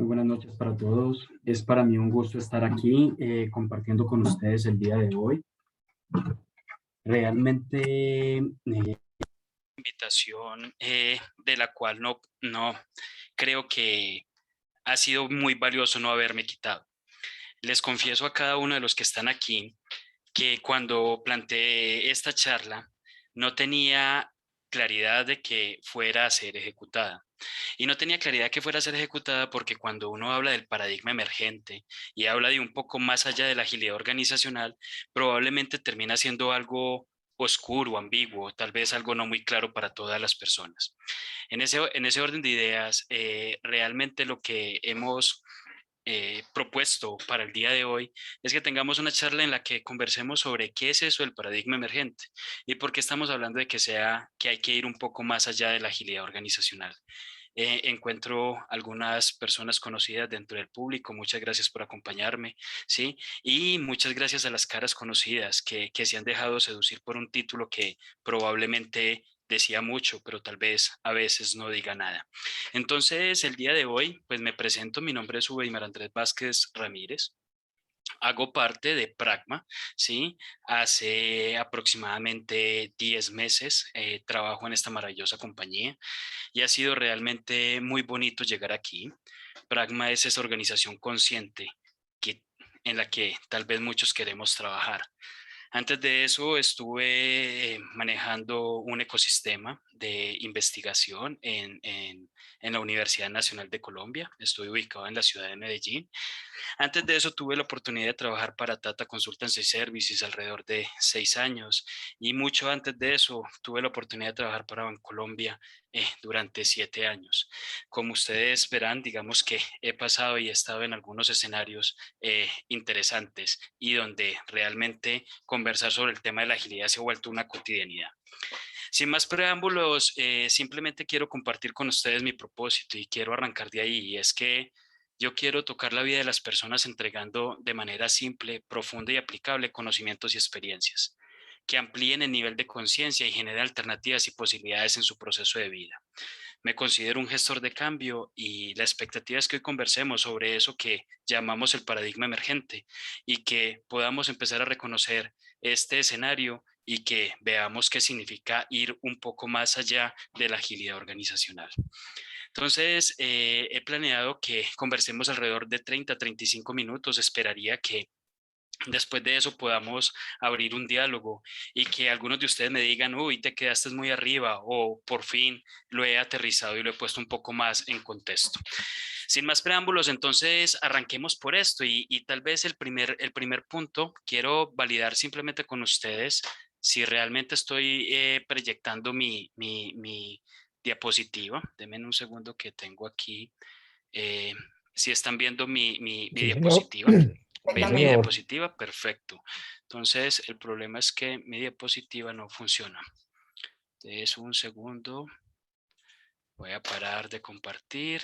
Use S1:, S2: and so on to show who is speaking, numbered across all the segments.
S1: Muy buenas noches para todos. Es para mí un gusto estar aquí compartiendo con ustedes el día de hoy. Realmente invitación de la cual no creo que ha sido muy valioso no haberme quitado. Les confieso a cada uno de los que están aquí que cuando planteé esta charla no tenía claridad de que fuera a ser ejecutada. Y no tenía claridad que fuera a ser ejecutada porque cuando uno habla del paradigma emergente y habla de un poco más allá de la agilidad organizacional, probablemente termina siendo algo oscuro, ambiguo, tal vez algo no muy claro para todas las personas. En ese orden de ideas, realmente lo que hemos propuesto para el día de hoy es que tengamos una charla en la que conversemos sobre qué es eso del paradigma emergente y por qué estamos hablando de que hay que ir un poco más allá de la agilidad organizacional. Encuentro algunas personas conocidas dentro del público. Muchas gracias por acompañarme, ¿sí? Y muchas gracias a las caras conocidas que se han dejado seducir por un título que probablemente decía mucho, pero tal vez a veces no diga nada. Entonces, el día de hoy, pues me presento. Mi nombre es Uweimar Andrés Vázquez Ramírez. Hago parte de Pragma, ¿sí? Hace aproximadamente 10 meses trabajo en esta maravillosa compañía y ha sido realmente muy bonito llegar aquí. Pragma es esa organización consciente que, en la que tal vez muchos queremos trabajar. Antes de eso estuve manejando un ecosistema de investigación en la Universidad Nacional de Colombia. Estoy ubicado en la ciudad de Medellín. Antes de eso tuve la oportunidad de trabajar para Tata Consultancy Services alrededor de 6 años y mucho antes de eso tuve la oportunidad de trabajar para Bancolombia durante 7 años. Como ustedes verán, digamos que he pasado y he estado en algunos escenarios interesantes y donde realmente conversar sobre el tema de la agilidad se ha vuelto una cotidianidad. Sin más preámbulos, simplemente quiero compartir con ustedes mi propósito y quiero arrancar de ahí. Y es que yo quiero tocar la vida de las personas entregando de manera simple, profunda y aplicable conocimientos y experiencias que amplíen el nivel de conciencia y generen alternativas y posibilidades en su proceso de vida. Me considero un gestor de cambio y la expectativa es que hoy conversemos sobre eso que llamamos el paradigma emergente y que podamos empezar a reconocer este escenario y que veamos qué significa ir un poco más allá de la agilidad organizacional. Entonces, he planeado que conversemos alrededor de 30 a 35 minutos. Esperaría que después de eso podamos abrir un diálogo y que algunos de ustedes me digan, uy, te quedaste muy arriba o por fin lo he aterrizado y lo he puesto un poco más en contexto. Sin más preámbulos, entonces arranquemos por esto y tal vez el primer punto, quiero validar simplemente con ustedes si realmente estoy proyectando mi diapositiva. Denme un segundo que tengo aquí. Eh, si están viendo mi
S2: Sí, señor.
S1: diapositiva.
S2: Sí,
S1: ¿Ven mi
S2: señor.
S1: diapositiva? Perfecto. Entonces, el problema es que mi diapositiva no funciona. Entonces, un segundo. Voy a parar de compartir.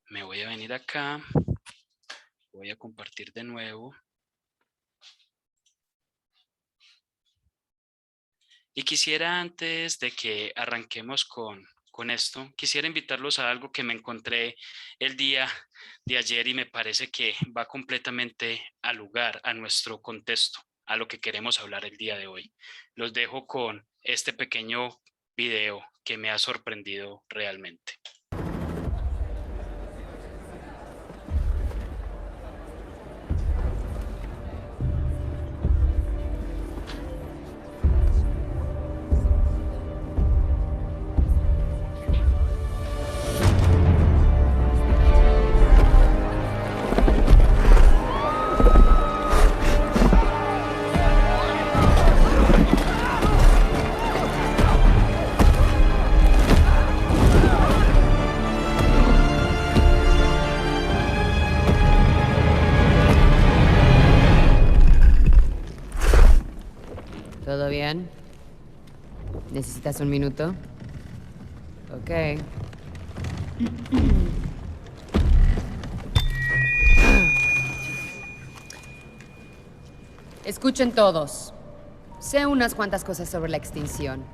S1: Me voy a venir acá. Voy a compartir de nuevo. Y quisiera, antes de que arranquemos con esto, quisiera invitarlos a algo que me encontré el día de ayer y me parece que va completamente al lugar, a nuestro contexto, a lo que queremos hablar el día de hoy. Los dejo con este pequeño video que me ha sorprendido realmente.
S3: ¿Todo bien? ¿Necesitas un minuto? Ok. Escuchen todos. Sé unas cuantas cosas sobre la extinción.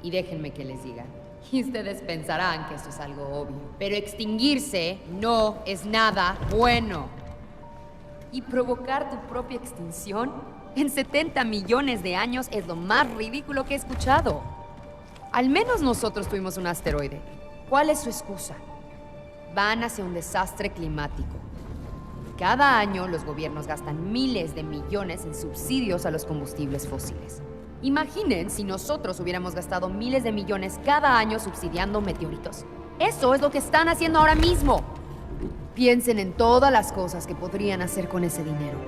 S3: Y déjenme que les diga. Y ustedes pensarán que esto es algo obvio. Pero extinguirse no es nada bueno. Y provocar tu propia extinción en 70 millones de años es lo más ridículo que he escuchado. Al menos nosotros tuvimos un asteroide. ¿Cuál es su excusa? Van hacia un desastre climático. Cada año los gobiernos gastan miles de millones en subsidios a los combustibles fósiles. Imaginen si nosotros hubiéramos gastado miles de millones cada año subsidiando meteoritos. Eso es lo que están haciendo ahora mismo. Piensen en todas las cosas que podrían hacer con ese dinero.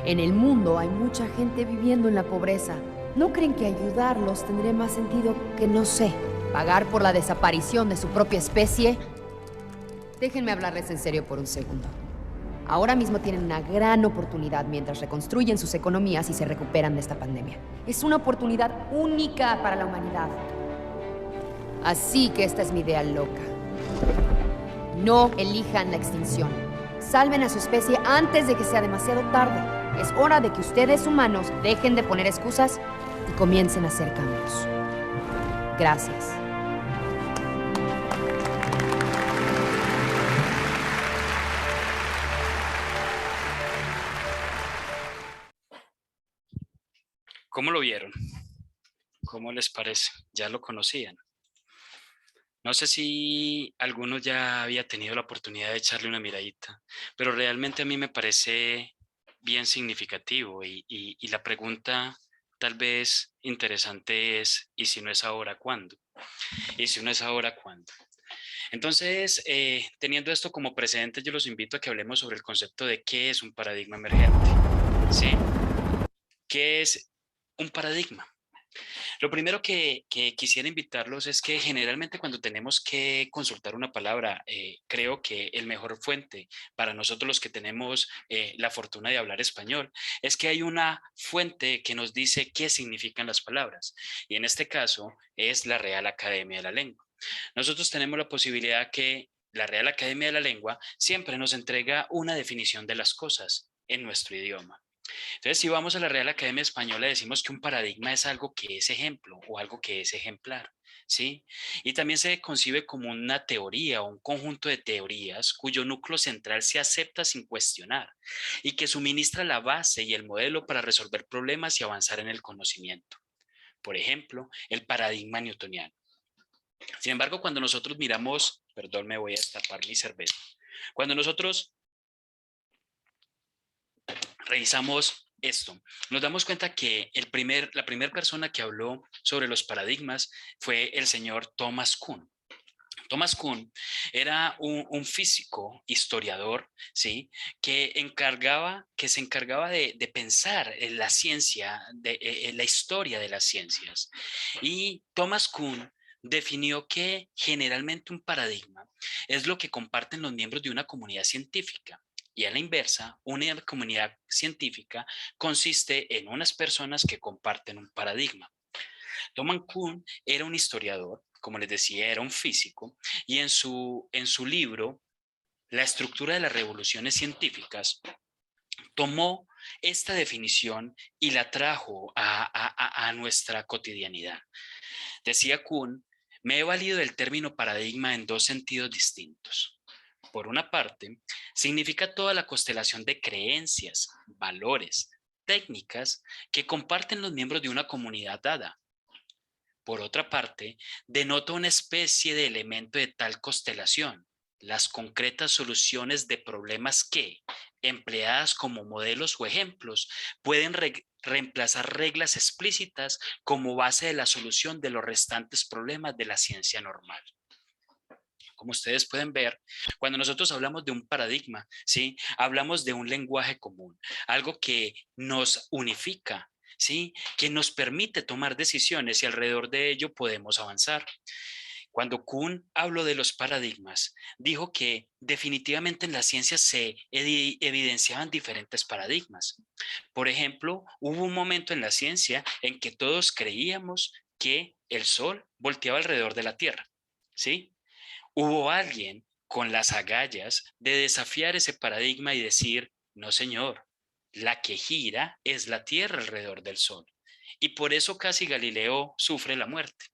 S3: En el mundo hay mucha gente viviendo en la pobreza. ¿No creen que ayudarlos tendría más sentido que, no sé, pagar por la desaparición de su propia especie? Déjenme hablarles en serio por un segundo. Ahora mismo tienen una gran oportunidad mientras reconstruyen sus economías y se recuperan de esta pandemia. Es una oportunidad única para la humanidad. Así que esta es mi idea loca. No elijan la extinción. Salven a su especie antes de que sea demasiado tarde. Es hora de que ustedes, humanos, dejen de poner excusas y comiencen a hacer cambios. Gracias.
S1: ¿Cómo lo vieron? ¿Cómo les parece? ¿Ya lo conocían? No sé si alguno ya había tenido la oportunidad de echarle una miradita, pero realmente a mí me parece bien significativo y la pregunta tal vez interesante es, ¿y si no es ahora, cuándo? ¿Y si no es ahora, cuándo? Entonces, teniendo esto como precedente, yo los invito a que hablemos sobre el concepto de qué es un paradigma emergente. ¿Sí? ¿Qué es un paradigma? Lo primero que quisiera invitarlos es que generalmente cuando tenemos que consultar una palabra, creo que el mejor fuente para nosotros los que tenemos la fortuna de hablar español es que hay una fuente que nos dice qué significan las palabras. Y en este caso es la Real Academia de la Lengua. Nosotros tenemos la posibilidad que la Real Academia de la Lengua siempre nos entrega una definición de las cosas en nuestro idioma. Entonces, si vamos a la Real Academia Española, decimos que un paradigma es algo que es ejemplo o algo que es ejemplar, ¿sí? Y también se concibe como una teoría o un conjunto de teorías cuyo núcleo central se acepta sin cuestionar y que suministra la base y el modelo para resolver problemas y avanzar en el conocimiento. Por ejemplo, el paradigma newtoniano. Sin embargo, cuando nosotros miramos, perdón, me voy a destapar mi cerveza. Cuando nosotros revisamos esto, nos damos cuenta que la primera persona que habló sobre los paradigmas fue el señor Thomas Kuhn. Thomas Kuhn era un físico, historiador, ¿sí? que se encargaba de pensar en la ciencia, en la historia de las ciencias. Y Thomas Kuhn definió que generalmente un paradigma es lo que comparten los miembros de una comunidad científica. Y a la inversa, una comunidad científica consiste en unas personas que comparten un paradigma. Thomas Kuhn era un historiador, como les decía, era un físico, y en su libro, La estructura de las revoluciones científicas, tomó esta definición y la trajo a nuestra cotidianidad. Decía Kuhn, me he valido del término paradigma en dos sentidos distintos. Por una parte, significa toda la constelación de creencias, valores, técnicas que comparten los miembros de una comunidad dada. Por otra parte, denota una especie de elemento de tal constelación, las concretas soluciones de problemas que, empleadas como modelos o ejemplos, pueden reemplazar reglas explícitas como base de la solución de los restantes problemas de la ciencia normal. Como ustedes pueden ver, cuando nosotros hablamos de un paradigma, ¿sí? Hablamos de un lenguaje común, algo que nos unifica, ¿sí? Que nos permite tomar decisiones y alrededor de ello podemos avanzar. Cuando Kuhn habló de los paradigmas, dijo que definitivamente en la ciencia se evidenciaban diferentes paradigmas. Por ejemplo, hubo un momento en la ciencia en que todos creíamos que el Sol volteaba alrededor de la Tierra, ¿sí? Hubo alguien con las agallas de desafiar ese paradigma y decir, no señor, la que gira es la Tierra alrededor del Sol. Y por eso casi Galileo sufre la muerte.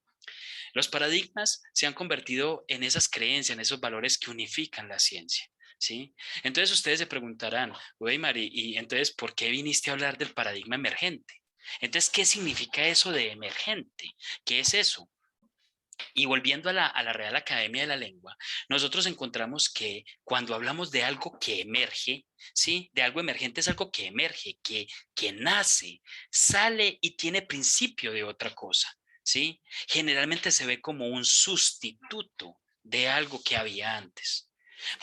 S1: Los paradigmas se han convertido en esas creencias, en esos valores que unifican la ciencia, ¿sí? Entonces ustedes se preguntarán, Weimar, y entonces, ¿por qué viniste a hablar del paradigma emergente? Entonces, ¿qué significa eso de emergente? ¿Qué es eso? Y volviendo a la Real Academia de la Lengua, nosotros encontramos que cuando hablamos de algo que emerge, ¿sí? De algo emergente es algo que emerge, que nace, sale y tiene principio de otra cosa, ¿sí? Generalmente se ve como un sustituto de algo que había antes.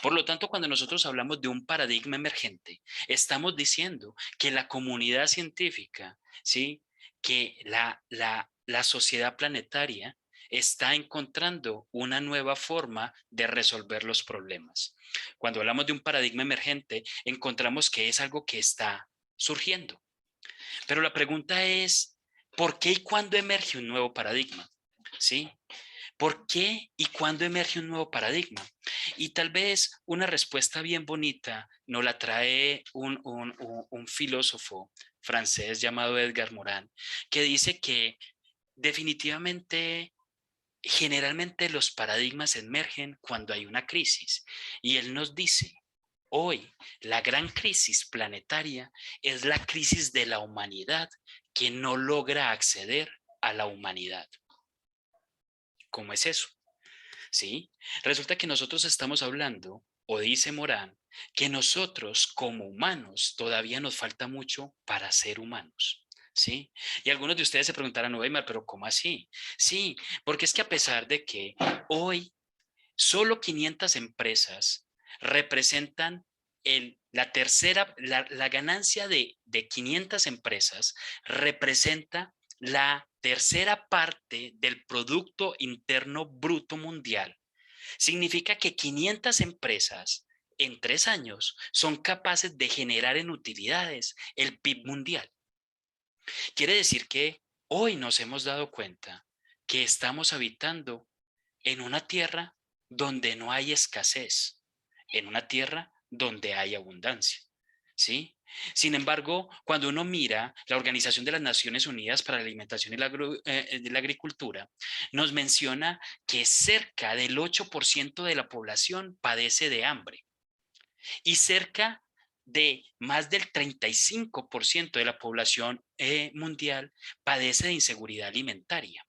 S1: Por lo tanto, cuando nosotros hablamos de un paradigma emergente, estamos diciendo que la comunidad científica, ¿sí? Que la sociedad planetaria está encontrando una nueva forma de resolver los problemas. Cuando hablamos de un paradigma emergente, encontramos que es algo que está surgiendo. Pero la pregunta es, ¿por qué y cuándo emerge un nuevo paradigma? ¿Sí? ¿Por qué y cuándo emerge un nuevo paradigma? Y tal vez una respuesta bien bonita nos la trae un filósofo francés llamado Edgar Morin, que dice que definitivamente generalmente los paradigmas emergen cuando hay una crisis. Y él nos dice, hoy la gran crisis planetaria es la crisis de la humanidad que no logra acceder a la humanidad. ¿Cómo es eso? ¿Sí? Resulta que nosotros estamos hablando, o dice Morán, que nosotros como humanos todavía nos falta mucho para ser humanos. ¿Sí? Y algunos de ustedes se preguntarán, Weimar, pero ¿cómo así? Sí, porque es que a pesar de que hoy solo 500 empresas representan la ganancia de 500 empresas representa la tercera parte del Producto Interno Bruto Mundial. Significa que 500 empresas en 3 años son capaces de generar en utilidades el PIB mundial. Quiere decir que hoy nos hemos dado cuenta que estamos habitando en una tierra donde no hay escasez, en una tierra donde hay abundancia, ¿sí? Sin embargo, cuando uno mira la Organización de las Naciones Unidas para la Alimentación y la Agricultura, nos menciona que cerca del 8% de la población padece de hambre y cerca de más del 35% de la población mundial padece de inseguridad alimentaria.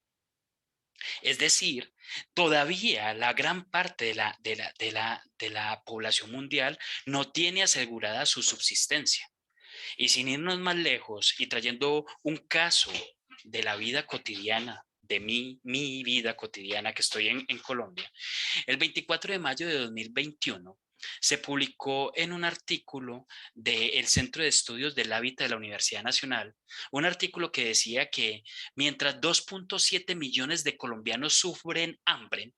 S1: Es decir, todavía la gran parte de la población mundial no tiene asegurada su subsistencia. Y sin irnos más lejos y trayendo un caso de la vida cotidiana, de mi vida cotidiana que estoy en Colombia, el 24 de mayo de 2021 se publicó en un artículo del Centro de Estudios del Hábitat de la Universidad Nacional, un artículo que decía que mientras 2.7 millones de colombianos sufren hambre,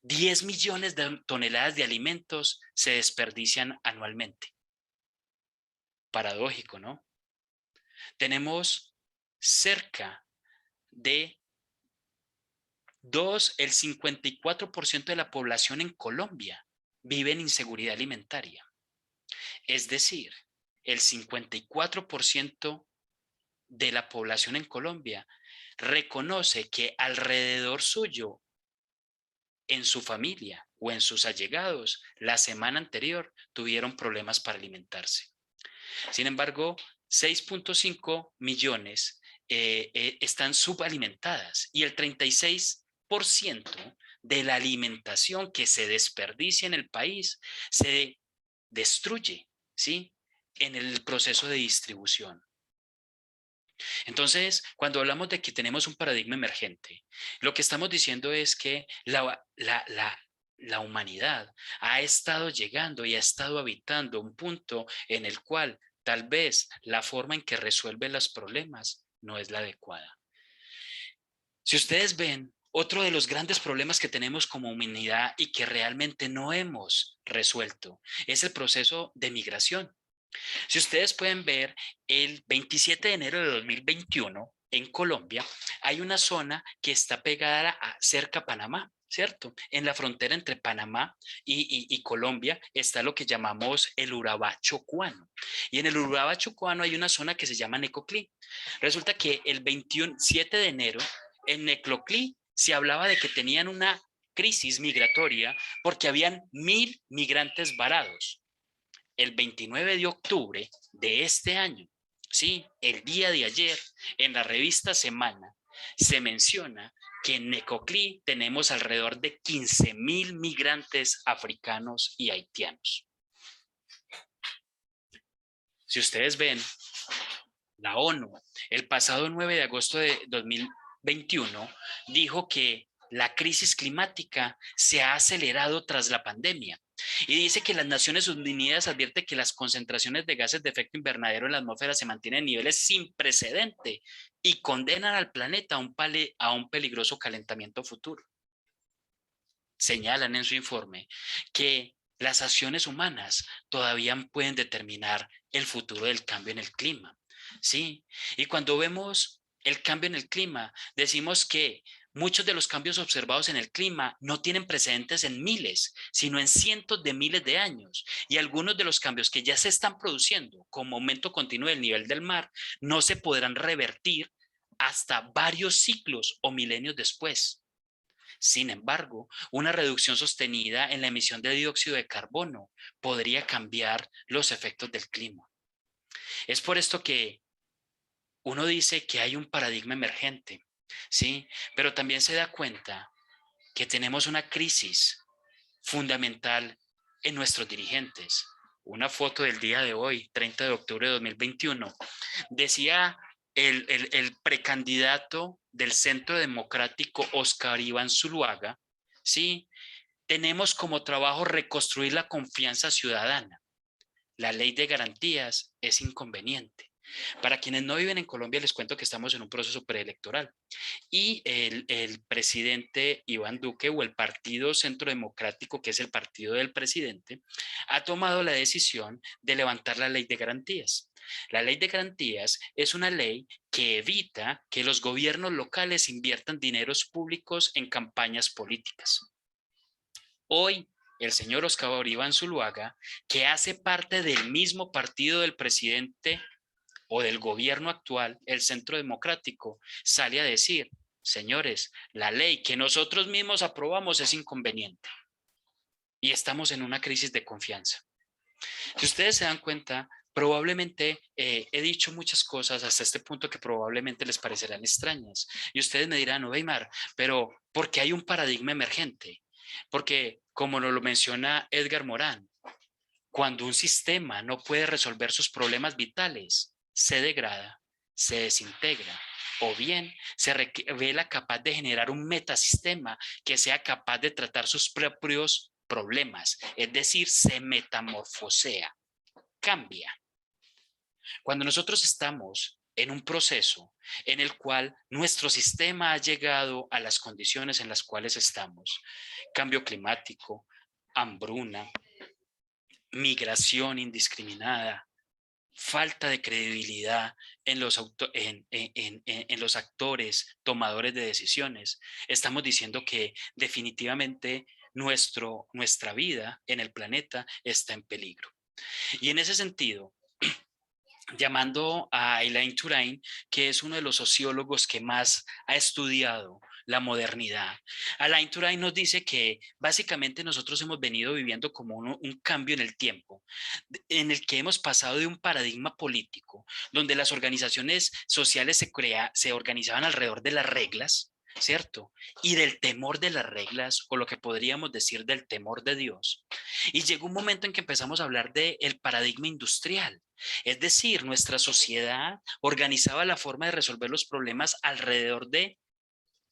S1: 10 millones de toneladas de alimentos se desperdician anualmente. Paradójico, ¿no? Tenemos cerca de el 54% de la población en Colombia vive en inseguridad alimentaria. Es decir, el 54% de la población en Colombia reconoce que alrededor suyo, en su familia o en sus allegados, la semana anterior tuvieron problemas para alimentarse. Sin embargo, 6.5 millones están subalimentadas y el 36% de la alimentación que se desperdicia en el país se destruye, ¿sí? En el proceso de distribución. Entonces, cuando hablamos de que tenemos un paradigma emergente, lo que estamos diciendo es que la humanidad ha estado llegando y ha estado habitando un punto en el cual tal vez la forma en que resuelve los problemas no es la adecuada. Si ustedes ven, otro de los grandes problemas que tenemos como humanidad y que realmente no hemos resuelto es el proceso de migración. Si ustedes pueden ver, el 27 de enero de 2021 en Colombia hay una zona que está pegada cerca a Panamá, ¿cierto? En la frontera entre Panamá y Colombia está lo que llamamos el Urabá Chocuano. Y en el Urabá Chocuano hay una zona que se llama Necoclí. Resulta que el 27 de enero en Necoclí se hablaba de que tenían una crisis migratoria porque habían 1.000 migrantes varados. El 29 de octubre de este año, ¿sí? El día de ayer, en la revista Semana, se menciona que en Necoclí tenemos alrededor de 15.000 migrantes africanos y haitianos. Si ustedes ven, la ONU, el pasado 9 de agosto de 2021, dijo que la crisis climática se ha acelerado tras la pandemia y dice que las Naciones Unidas advierte que las concentraciones de gases de efecto invernadero en la atmósfera se mantienen en niveles sin precedente y condenan al planeta a un peligroso calentamiento futuro. Señalan en su informe que las acciones humanas todavía pueden determinar el futuro del cambio en el clima. ¿Sí? Y cuando vemos el cambio en el clima, decimos que muchos de los cambios observados en el clima no tienen precedentes en miles, sino en cientos de miles de años. Y algunos de los cambios que ya se están produciendo, como aumento continuo del nivel del mar, no se podrán revertir hasta varios ciclos o milenios después. Sin embargo, una reducción sostenida en la emisión de dióxido de carbono podría cambiar los efectos del clima. Es por esto que uno dice que hay un paradigma emergente, ¿sí? Pero también se da cuenta que tenemos una crisis fundamental en nuestros dirigentes. Una foto del día de hoy, 30 de octubre de 2021, decía el precandidato del Centro Democrático, Oscar Iván Zuluaga, ¿sí? Tenemos como trabajo reconstruir la confianza ciudadana. La ley de garantías es inconveniente. Para quienes no viven en Colombia, les cuento que estamos en un proceso preelectoral y el presidente Iván Duque o el Partido Centro Democrático, que es el partido del presidente, ha tomado la decisión de levantar la ley de garantías. La ley de garantías es una ley que evita que los gobiernos locales inviertan dineros públicos en campañas políticas. Hoy, el señor Oscar Iván Zuluaga, que hace parte del mismo partido del presidente o del gobierno actual, el Centro Democrático, sale a decir, señores, la ley que nosotros mismos aprobamos es inconveniente y estamos en una crisis de confianza. Si ustedes se dan cuenta, probablemente he dicho muchas cosas hasta este punto que probablemente les parecerán extrañas y ustedes me dirán, Weimar, pero ¿por qué hay un paradigma emergente? Porque, como nos lo menciona Edgar Morán, cuando un sistema no puede resolver sus problemas vitales, se degrada, se desintegra, o bien se revela capaz de generar un metasistema que sea capaz de tratar sus propios problemas, es decir, se metamorfosea, cambia. Cuando nosotros estamos en un proceso en el cual nuestro sistema ha llegado a las condiciones en las cuales estamos, cambio climático, hambruna, migración indiscriminada, falta de credibilidad en los actores tomadores de decisiones, estamos diciendo que definitivamente nuestra vida en el planeta está en peligro. Y en ese sentido, llamando a Elaine Touraine, que es uno de los sociólogos que más ha estudiado la modernidad. Alain Touraine nos dice que básicamente nosotros hemos venido viviendo como un cambio en el tiempo, en el que hemos pasado de un paradigma político, donde las organizaciones sociales se organizaban alrededor de las reglas, ¿cierto? Y del temor de las reglas, o lo que podríamos decir del temor de Dios. Y llegó un momento en que empezamos a hablar del paradigma industrial. Es decir, nuestra sociedad organizaba la forma de resolver los problemas alrededor de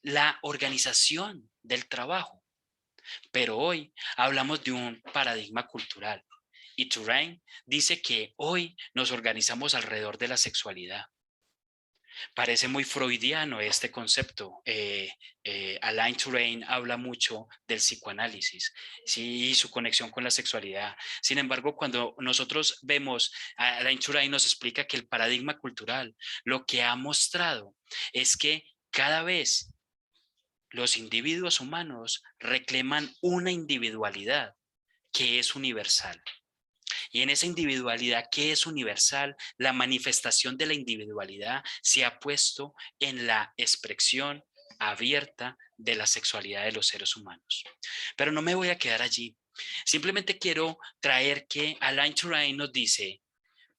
S1: la organización del trabajo. Pero hoy hablamos de un paradigma cultural y Touraine dice que hoy nos organizamos alrededor de la sexualidad. Parece muy freudiano este concepto. Alain Touraine habla mucho del psicoanálisis, ¿sí? Y su conexión con la sexualidad. Sin embargo, cuando nosotros vemos, Alain Touraine nos explica que el paradigma cultural lo que ha mostrado es que cada vez los individuos humanos reclaman una individualidad que es universal. Y en esa individualidad que es universal, la manifestación de la individualidad se ha puesto en la expresión abierta de la sexualidad de los seres humanos. Pero no me voy a quedar allí. Simplemente quiero traer que Alain Touraine nos dice,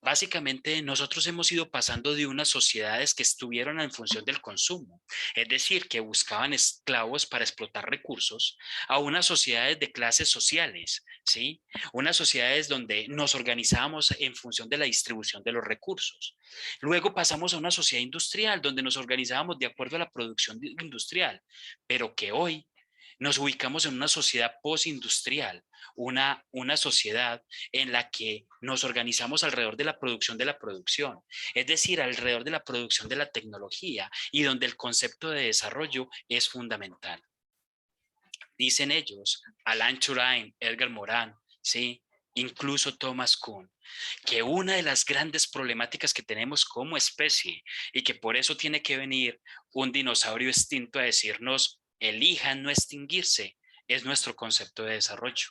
S1: básicamente, nosotros hemos ido pasando de unas sociedades que estuvieron en función del consumo, es decir, que buscaban esclavos para explotar recursos, a unas sociedades de clases sociales, ¿sí? Unas sociedades donde nos organizábamos en función de la distribución de los recursos. Luego pasamos a una sociedad industrial, donde nos organizábamos de acuerdo a la producción industrial, pero que hoy nos ubicamos en una sociedad postindustrial, una sociedad en la que nos organizamos alrededor de la producción, es decir, alrededor de la producción de la tecnología y donde el concepto de desarrollo es fundamental. Dicen ellos, Alain Touraine, Edgar Morin, ¿sí? Incluso Thomas Kuhn, que una de las grandes problemáticas que tenemos como especie y que por eso tiene que venir un dinosaurio extinto a decirnos, elijan no extinguirse, es nuestro concepto de desarrollo.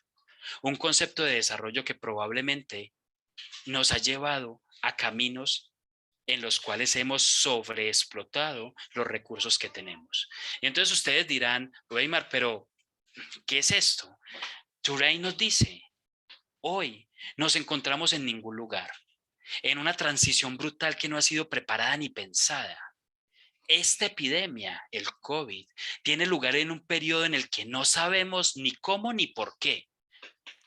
S1: Un concepto de desarrollo que probablemente nos ha llevado a caminos en los cuales hemos sobreexplotado los recursos que tenemos. Y entonces ustedes dirán, Weimar, pero ¿qué es esto? Touraine nos dice, hoy nos encontramos en ningún lugar, en una transición brutal que no ha sido preparada ni pensada. Esta epidemia, el COVID, tiene lugar en un periodo en el que no sabemos ni cómo ni por qué.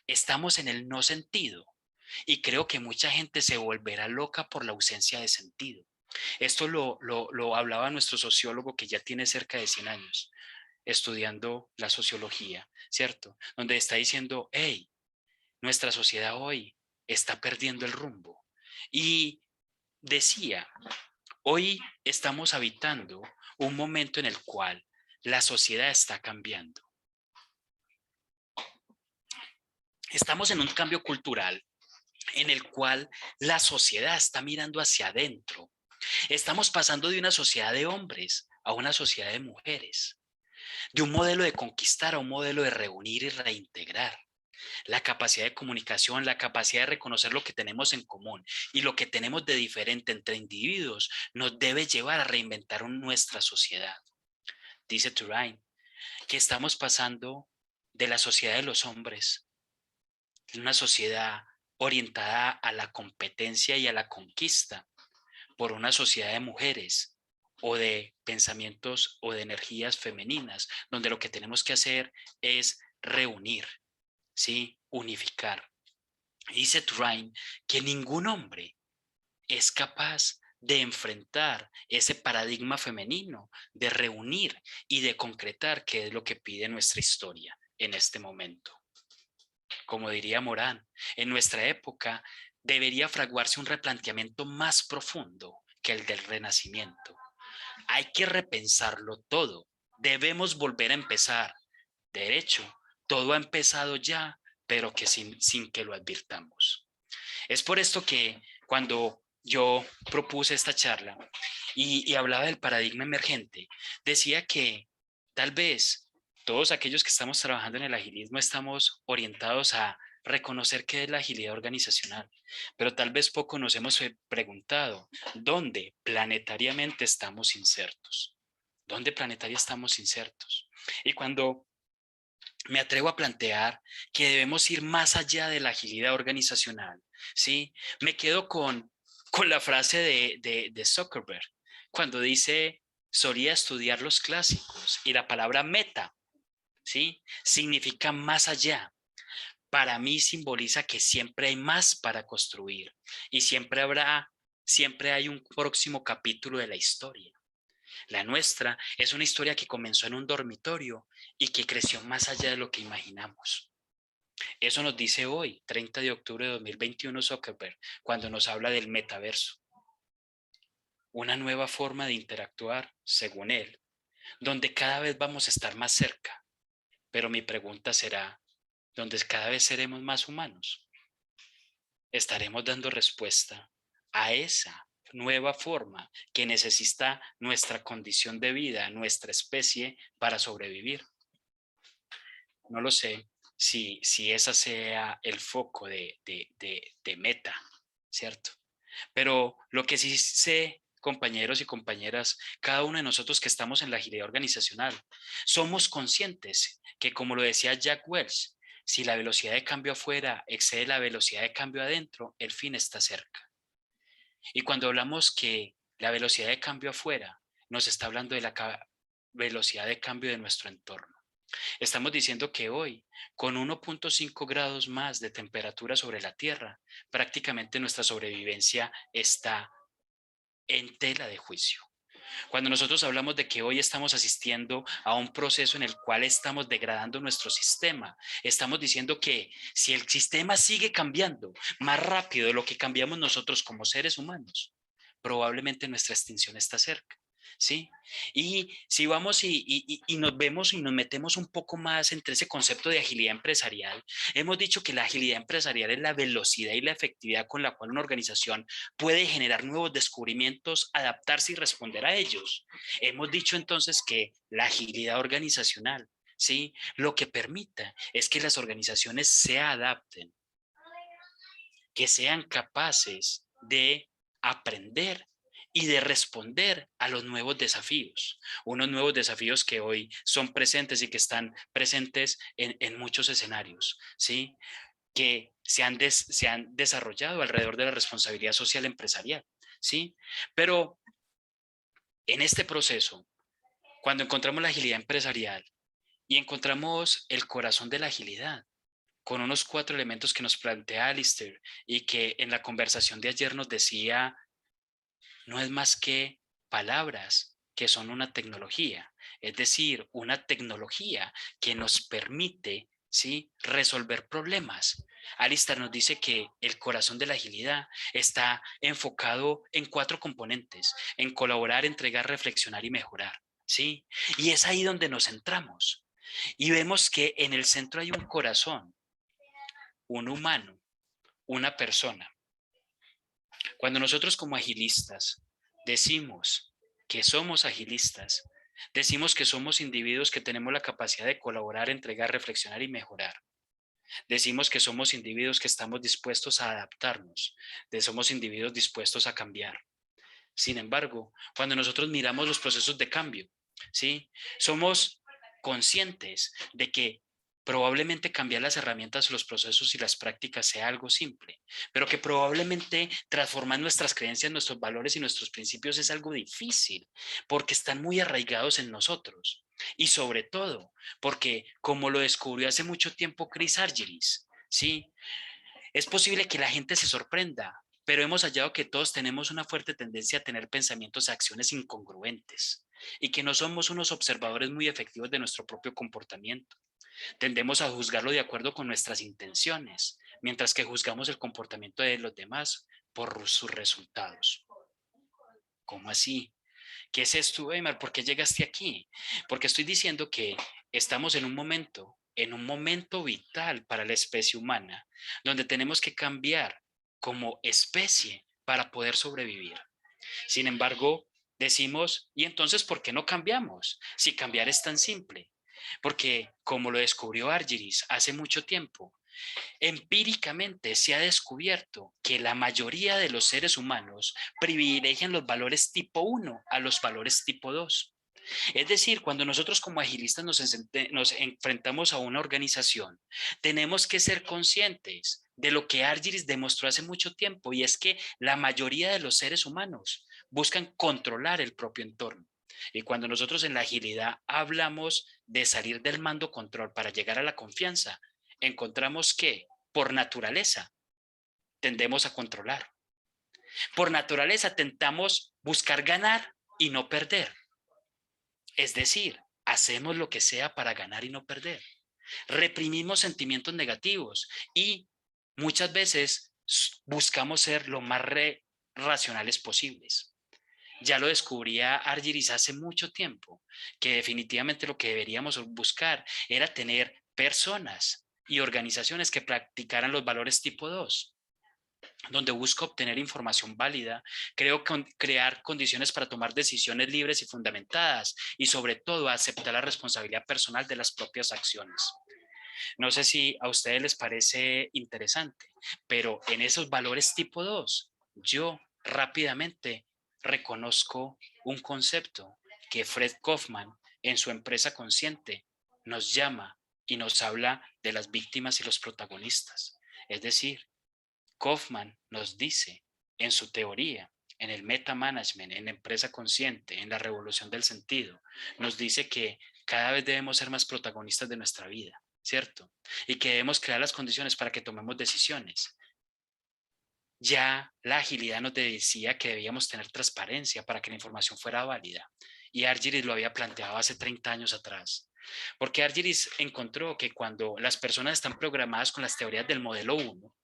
S1: Estamos en el no sentido y creo que mucha gente se volverá loca por la ausencia de sentido. Esto lo hablaba nuestro sociólogo que ya tiene cerca de 100 años estudiando la sociología, ¿cierto? Donde está diciendo, hey, nuestra sociedad hoy está perdiendo el rumbo. Y decía, hoy estamos habitando un momento en el cual la sociedad está cambiando. Estamos en un cambio cultural en el cual la sociedad está mirando hacia adentro. Estamos pasando de una sociedad de hombres a una sociedad de mujeres, de un modelo de conquistar a un modelo de reunir y reintegrar. La capacidad de comunicación, la capacidad de reconocer lo que tenemos en común y lo que tenemos de diferente entre individuos nos debe llevar a reinventar nuestra sociedad. Dice Touraine que estamos pasando de la sociedad de los hombres, de una sociedad orientada a la competencia y a la conquista, por una sociedad de mujeres o de pensamientos o de energías femeninas, donde lo que tenemos que hacer es reunir, ¿sí? Unificar. Dice Touraine que ningún hombre es capaz de enfrentar ese paradigma femenino, de reunir y de concretar qué es lo que pide nuestra historia en este momento. Como diría Morán, en nuestra época debería fraguarse un replanteamiento más profundo que el del Renacimiento. Hay que repensarlo todo. Debemos volver a empezar. De hecho, todo ha empezado ya, pero que sin que lo advirtamos. Es por esto que cuando yo propuse esta charla y hablaba del paradigma emergente, decía que tal vez todos aquellos que estamos trabajando en el agilismo estamos orientados a reconocer qué es la agilidad organizacional, pero tal vez poco nos hemos preguntado dónde planetariamente estamos insertos. ¿Dónde planetaria estamos insertos? Y cuando me atrevo a plantear que debemos ir más allá de la agilidad organizacional, ¿sí? Me quedo con la frase de Zuckerberg, cuando dice, solía estudiar los clásicos, y la palabra meta, ¿sí? Significa más allá. Para mí simboliza que siempre hay más para construir y siempre hay un próximo capítulo de la historia. La nuestra es una historia que comenzó en un dormitorio y que creció más allá de lo que imaginamos. Eso nos dice hoy, 30 de octubre de 2021, Zuckerberg, cuando nos habla del metaverso. Una nueva forma de interactuar, según él, donde cada vez vamos a estar más cerca. Pero mi pregunta será, ¿dónde cada vez seremos más humanos? ¿Estaremos dando respuesta a esa nueva forma que necesita nuestra condición de vida, nuestra especie, para sobrevivir? No lo sé si ese sea el foco de Meta, ¿cierto? Pero lo que sí sé compañeros y compañeras, cada uno de nosotros que estamos en la agilidad organizacional, somos conscientes que, como lo decía Jack Welch, si la velocidad de cambio afuera excede la velocidad de cambio adentro, el fin está cerca. Y cuando hablamos que la velocidad de cambio afuera, nos está hablando de la velocidad de cambio de nuestro entorno. Estamos diciendo que hoy, con 1.5 grados más de temperatura sobre la Tierra, prácticamente nuestra sobrevivencia está en tela de juicio. Cuando nosotros hablamos de que hoy estamos asistiendo a un proceso en el cual estamos degradando nuestro sistema, estamos diciendo que si el sistema sigue cambiando más rápido de lo que cambiamos nosotros como seres humanos, probablemente nuestra extinción está cerca. ¿Sí? Y si vamos y nos vemos y nos metemos un poco más entre ese concepto de agilidad empresarial, hemos dicho que la agilidad empresarial es la velocidad y la efectividad con la cual una organización puede generar nuevos descubrimientos, adaptarse y responder a ellos. Hemos dicho entonces que la agilidad organizacional, ¿sí? Lo que permita es que las organizaciones se adapten, que sean capaces de aprender y de responder a los nuevos desafíos, unos nuevos desafíos que hoy son presentes y que están presentes en muchos escenarios, ¿sí? Que se han desarrollado alrededor de la responsabilidad social empresarial, ¿sí? Pero en este proceso, cuando encontramos la agilidad empresarial y encontramos el corazón de la agilidad, con unos 4 elementos que nos plantea Alistair y que en la conversación de ayer nos decía, no es más que palabras que son una tecnología, es decir, una tecnología que nos permite, ¿sí?, resolver problemas. Alistair nos dice que el corazón de la agilidad está enfocado en 4 componentes, en colaborar, entregar, reflexionar y mejorar, ¿sí? Y es ahí donde nos centramos. Y vemos que en el centro hay un corazón, un humano, una persona. Cuando nosotros como agilistas decimos que somos agilistas, decimos que somos individuos que tenemos la capacidad de colaborar, entregar, reflexionar y mejorar. Decimos que somos individuos que estamos dispuestos a adaptarnos, somos individuos dispuestos a cambiar. Sin embargo, cuando nosotros miramos los procesos de cambio, ¿sí?, somos conscientes de que probablemente cambiar las herramientas, los procesos y las prácticas sea algo simple, pero que probablemente transformar nuestras creencias, nuestros valores y nuestros principios es algo difícil, porque están muy arraigados en nosotros. Y sobre todo, porque como lo descubrió hace mucho tiempo Chris Argyris, ¿sí?, es posible que la gente se sorprenda, pero hemos hallado que todos tenemos una fuerte tendencia a tener pensamientos y acciones incongruentes y que no somos unos observadores muy efectivos de nuestro propio comportamiento. Tendemos a juzgarlo de acuerdo con nuestras intenciones, mientras que juzgamos el comportamiento de los demás por sus resultados. ¿Cómo así? ¿Qué es esto, Weimar? ¿Por qué llegaste aquí? Porque estoy diciendo que estamos en un momento vital para la especie humana, donde tenemos que cambiar como especie para poder sobrevivir. Sin embargo, decimos, ¿y entonces por qué no cambiamos? Si cambiar es tan simple. Porque, como lo descubrió Argyris hace mucho tiempo, empíricamente se ha descubierto que la mayoría de los seres humanos privilegian los valores tipo 1 a los valores tipo 2. Es decir, cuando nosotros como agilistas nos enfrentamos a una organización, tenemos que ser conscientes de lo que Argyris demostró hace mucho tiempo, y es que la mayoría de los seres humanos buscan controlar el propio entorno. Y cuando nosotros en la agilidad hablamos de salir del mando control para llegar a la confianza, encontramos que por naturaleza tendemos a controlar. Por naturaleza tentamos buscar ganar y no perder. Es decir, hacemos lo que sea para ganar y no perder. Reprimimos sentimientos negativos y muchas veces buscamos ser lo más racionales posibles. Ya lo descubría Argyris hace mucho tiempo, que definitivamente lo que deberíamos buscar era tener personas y organizaciones que practicaran los valores tipo 2, donde busco obtener información válida, crear condiciones para tomar decisiones libres y fundamentadas, y sobre todo aceptar la responsabilidad personal de las propias acciones. No sé si a ustedes les parece interesante, pero en esos valores tipo 2, yo rápidamente reconozco un concepto que Fred Kaufman en su empresa consciente nos llama y nos habla de las víctimas y los protagonistas. Es decir, Kaufman nos dice en su teoría, en el metamanagement, en la empresa consciente, en la revolución del sentido, nos dice que cada vez debemos ser más protagonistas de nuestra vida, ¿cierto? Y que debemos crear las condiciones para que tomemos decisiones. Ya la agilidad nos decía que debíamos tener transparencia para que la información fuera válida. Y Argyris lo había planteado hace 30 años atrás. Porque Argyris encontró que cuando las personas están programadas con las teorías del modelo 1,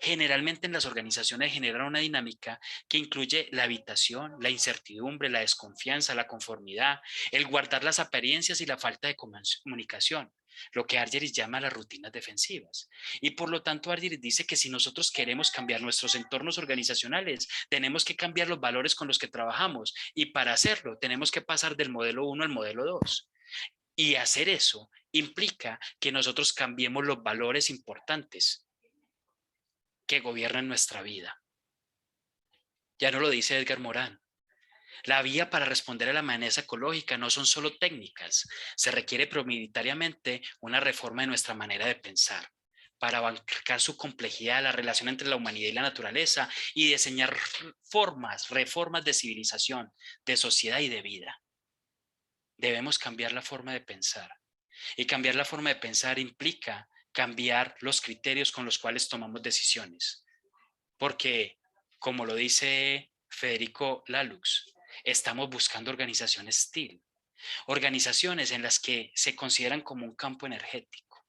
S1: generalmente en las organizaciones generan una dinámica que incluye la evitación, la incertidumbre, la desconfianza, la conformidad, el guardar las apariencias y la falta de comunicación, lo que Argyris llama las rutinas defensivas. Y por lo tanto, Argyris dice que si nosotros queremos cambiar nuestros entornos organizacionales, tenemos que cambiar los valores con los que trabajamos y para hacerlo tenemos que pasar del modelo 1 al modelo 2. Y hacer eso implica que nosotros cambiemos los valores importantes que gobiernan nuestra vida. Ya no lo dice Edgar Morin. La vía para responder a la amenaza ecológica no son solo técnicas, se requiere prioritariamente una reforma de nuestra manera de pensar para abarcar su complejidad, la relación entre la humanidad y la naturaleza y diseñar reformas de civilización, de sociedad y de vida. Debemos cambiar la forma de pensar. Y cambiar la forma de pensar implica cambiar los criterios con los cuales tomamos decisiones. Porque, como lo dice Federico Laloux, estamos buscando organizaciones STIL, organizaciones en las que se consideran como un campo energético,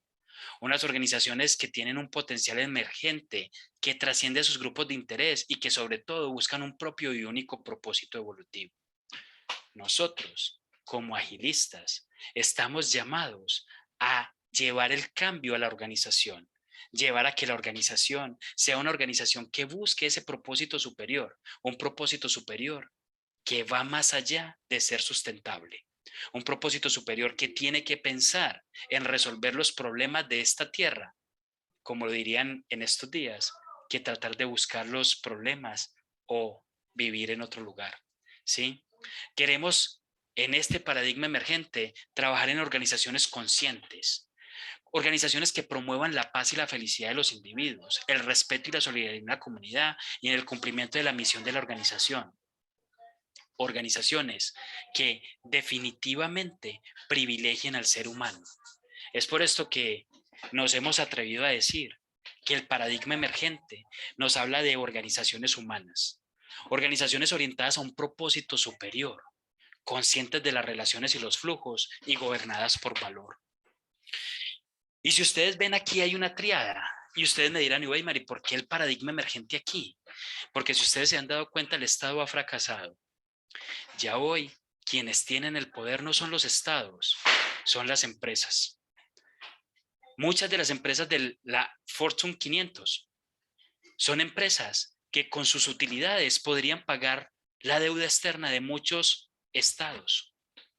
S1: unas organizaciones que tienen un potencial emergente que trasciende a sus grupos de interés y que sobre todo buscan un propio y único propósito evolutivo. Nosotros, como agilistas, estamos llamados a llevar el cambio a la organización, llevar a que la organización sea una organización que busque ese propósito superior, un propósito superior que va más allá de ser sustentable, un propósito superior que tiene que pensar en resolver los problemas de esta tierra, como lo dirían en estos días, que tratar de buscar los problemas o vivir en otro lugar, ¿sí? Queremos, en este paradigma emergente, trabajar en organizaciones conscientes, organizaciones que promuevan la paz y la felicidad de los individuos, el respeto y la solidaridad en la comunidad y en el cumplimiento de la misión de la organización. Organizaciones que definitivamente privilegien al ser humano. Es por esto que nos hemos atrevido a decir que el paradigma emergente nos habla de organizaciones humanas, organizaciones orientadas a un propósito superior, conscientes de las relaciones y los flujos y gobernadas por valor. Y si ustedes ven aquí hay una triada, y ustedes me dirán, ¿y por qué el paradigma emergente aquí? Porque si ustedes se han dado cuenta, el Estado ha fracasado. Ya hoy, quienes tienen el poder no son los estados, son las empresas. Muchas de las empresas de la Fortune 500 son empresas que con sus utilidades podrían pagar la deuda externa de muchos estados,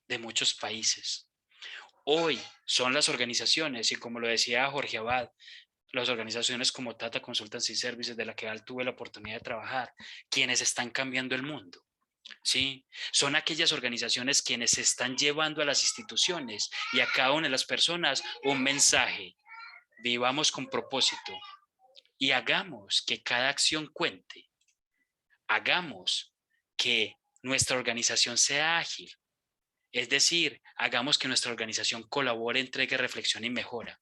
S1: de muchos países. Hoy son las organizaciones, y como lo decía Jorge Abad, las organizaciones como Tata Consultancy Services, de la que tuve la oportunidad de trabajar, quienes están cambiando el mundo. Sí, son aquellas organizaciones quienes están llevando a las instituciones y a cada una de las personas un mensaje. Vivamos con propósito y hagamos que cada acción cuente. Hagamos que nuestra organización sea ágil. Es decir, hagamos que nuestra organización colabore, entregue, reflexione y mejora.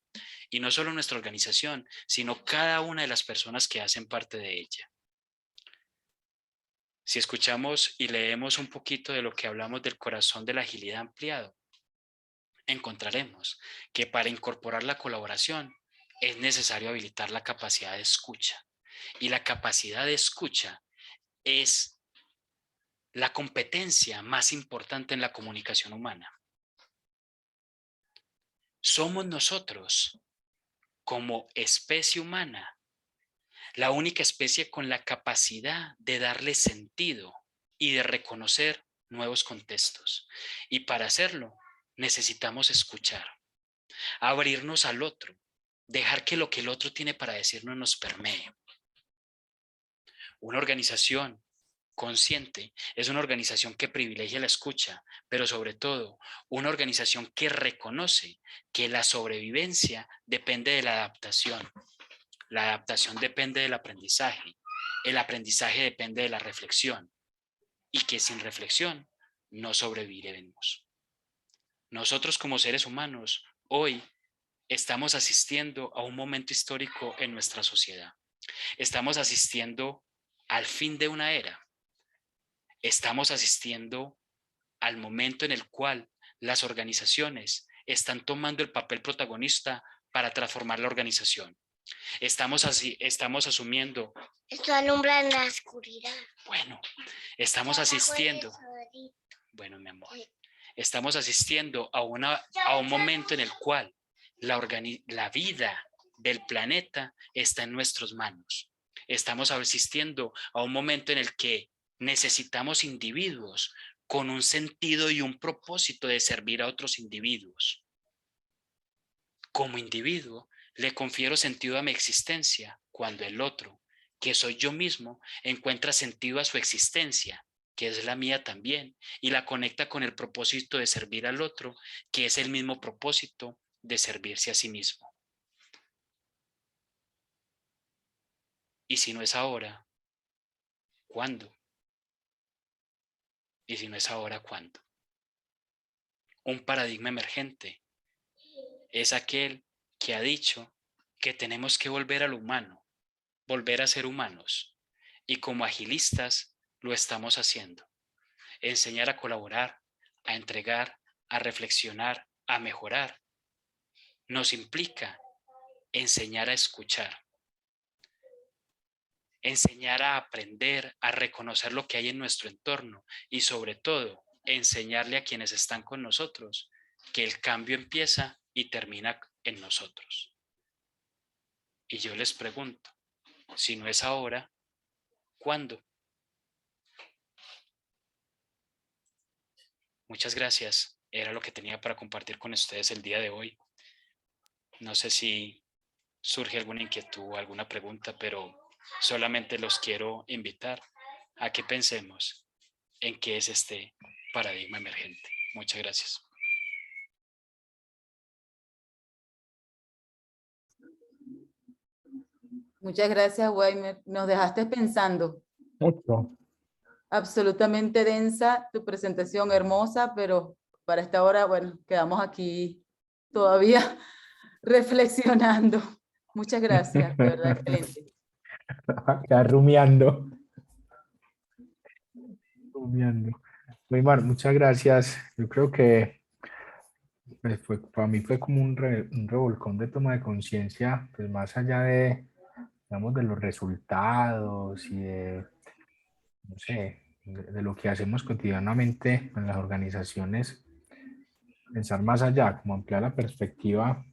S1: Y no solo nuestra organización, sino cada una de las personas que hacen parte de ella. Si escuchamos y leemos un poquito de lo que hablamos del corazón de la agilidad ampliado, encontraremos que para incorporar la colaboración es necesario habilitar la capacidad de escucha. Y la capacidad de escucha es la competencia más importante en la comunicación humana. Somos nosotros, como especie humana, la única especie con la capacidad de darle sentido y de reconocer nuevos contextos. Y para hacerlo, necesitamos escuchar, abrirnos al otro, dejar que lo que el otro tiene para decirnos nos permee. Una organización consciente es una organización que privilegia la escucha, pero sobre todo una organización que reconoce que la sobrevivencia depende de la adaptación depende del aprendizaje, el aprendizaje depende de la reflexión y que sin reflexión no sobreviviremos. Nosotros como seres humanos hoy estamos asistiendo a un momento histórico en nuestra sociedad. Estamos asistiendo al fin de una era. Estamos asistiendo al momento en el cual las organizaciones están tomando el papel protagonista para transformar la organización. Estamos asumiendo.
S2: Esto alumbra en la oscuridad.
S1: Bueno, estamos asistiendo. Bueno, mi amor. Estamos asistiendo a un momento en el cual la vida del planeta está en nuestras manos. Estamos asistiendo a un momento en el que necesitamos individuos con un sentido y un propósito de servir a otros individuos. Como individuo, le confiero sentido a mi existencia cuando el otro, que soy yo mismo, encuentra sentido a su existencia, que es la mía también, y la conecta con el propósito de servir al otro, que es el mismo propósito de servirse a sí mismo. Y si no es ahora, ¿cuándo? Y si no es ahora, ¿cuándo? Un paradigma emergente es aquel que ha dicho que tenemos que volver a lo humano, volver a ser humanos. Y como agilistas lo estamos haciendo. Enseñar a colaborar, a entregar, a reflexionar, a mejorar. Nos implica enseñar a escuchar. Enseñar a aprender, a reconocer lo que hay en nuestro entorno y sobre todo enseñarle a quienes están con nosotros que el cambio empieza y termina en nosotros. Y yo les pregunto, si no es ahora, ¿cuándo? Muchas gracias. Era lo que tenía para compartir con ustedes el día de hoy. No sé si surge alguna inquietud o alguna pregunta, pero solamente los quiero invitar a que pensemos en qué es este paradigma emergente. Muchas gracias.
S4: Muchas gracias, Weimer. Nos dejaste pensando.
S5: Mucho.
S4: Absolutamente densa, tu presentación hermosa, pero para esta hora, bueno, quedamos aquí todavía reflexionando. Muchas gracias, de verdad, excelente.
S5: Acá rumiando. Weimar, muchas gracias. Yo creo que pues, para mí fue como un revolcón de toma de conciencia, pues más allá de, digamos, de los resultados y de, no sé, de lo que hacemos cotidianamente en las organizaciones, pensar más allá, como ampliar la perspectiva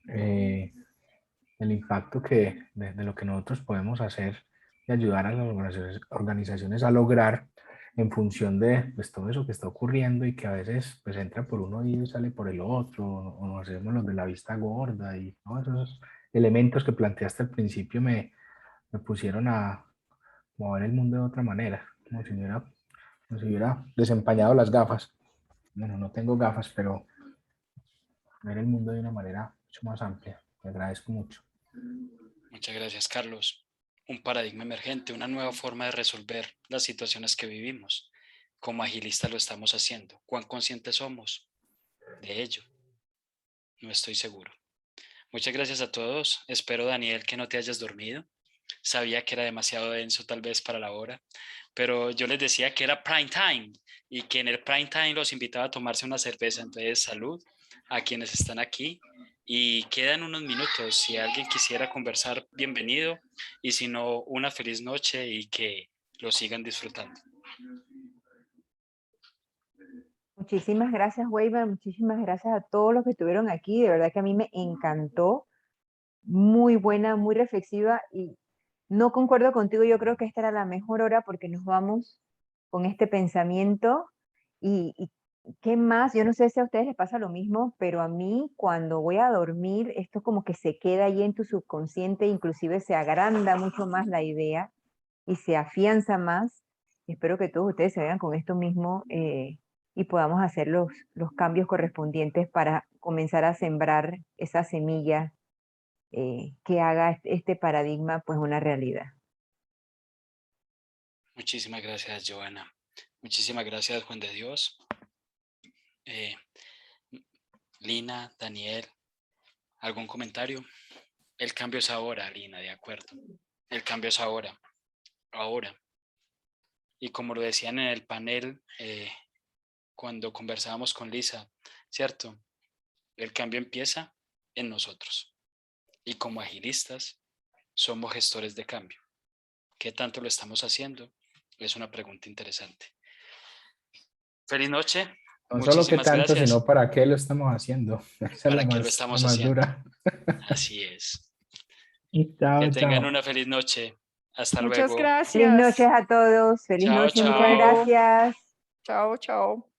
S5: del impacto de lo que nosotros podemos hacer y ayudar a las organizaciones a lograr en función de pues, todo eso que está ocurriendo y que a veces pues, entra por un oído y sale por el otro, o nos hacemos los de la vista gorda y ¿no? Esos elementos que planteaste al principio me pusieron a ver el mundo de otra manera, como si hubiera desempañado las gafas. Bueno, no tengo gafas, pero ver el mundo de una manera mucho más amplia. Te agradezco mucho.
S1: Muchas gracias, Carlos. Un paradigma emergente, una nueva forma de resolver las situaciones que vivimos. Como agilistas lo estamos haciendo. ¿Cuán conscientes somos de ello? No estoy seguro. Muchas gracias a todos. Espero, Daniel, que no te hayas dormido. Sabía que era demasiado denso tal vez para la hora, pero yo les decía que era prime time y que en el prime time los invitaba a tomarse una cerveza. Entonces, salud a quienes están aquí y quedan unos minutos. Si alguien quisiera conversar, bienvenido, y si no, una feliz noche y que lo sigan disfrutando.
S6: Muchísimas gracias, Weimer. Muchísimas gracias a todos los que estuvieron aquí. De verdad que a mí me encantó. Muy buena, muy reflexiva y no concuerdo contigo. Yo creo que esta era la mejor hora porque nos vamos con este pensamiento y ¿qué más? Yo no sé si a ustedes les pasa lo mismo, pero a mí cuando voy a dormir, esto como que se queda ahí en tu subconsciente, inclusive se agranda mucho más la idea y se afianza más. Espero que todos ustedes se vean con esto mismo y podamos hacer los cambios correspondientes para comenzar a sembrar esa semilla que haga este paradigma pues una realidad.
S1: Muchísimas gracias, Joana. Muchísimas gracias, Juan de Dios. Lina, Daniel, ¿algún comentario? El cambio es ahora, Lina, de acuerdo. El cambio es ahora. Ahora. Y como lo decían en el panel, cuando conversábamos con Lisa, ¿cierto? El cambio empieza en nosotros. Y como agilistas, somos gestores de cambio. ¿Qué tanto lo estamos haciendo? Es una pregunta interesante. Feliz noche.
S5: No solo qué
S1: Muchísimas
S5: tanto,
S1: gracias.
S5: sino para qué lo estamos haciendo. Esa es
S1: ¿Para
S5: la
S1: qué lo
S5: más,
S1: estamos
S5: la más
S1: haciendo?
S5: dura.
S1: Así es.
S5: Chao,
S1: Que tengan
S5: chao.
S1: una feliz noche. Hasta
S7: Muchas
S1: luego.
S7: gracias.
S6: Feliz noche a todos, feliz
S1: Chao,
S6: noche, muchas
S1: chao.
S6: gracias.
S7: Chao, chao.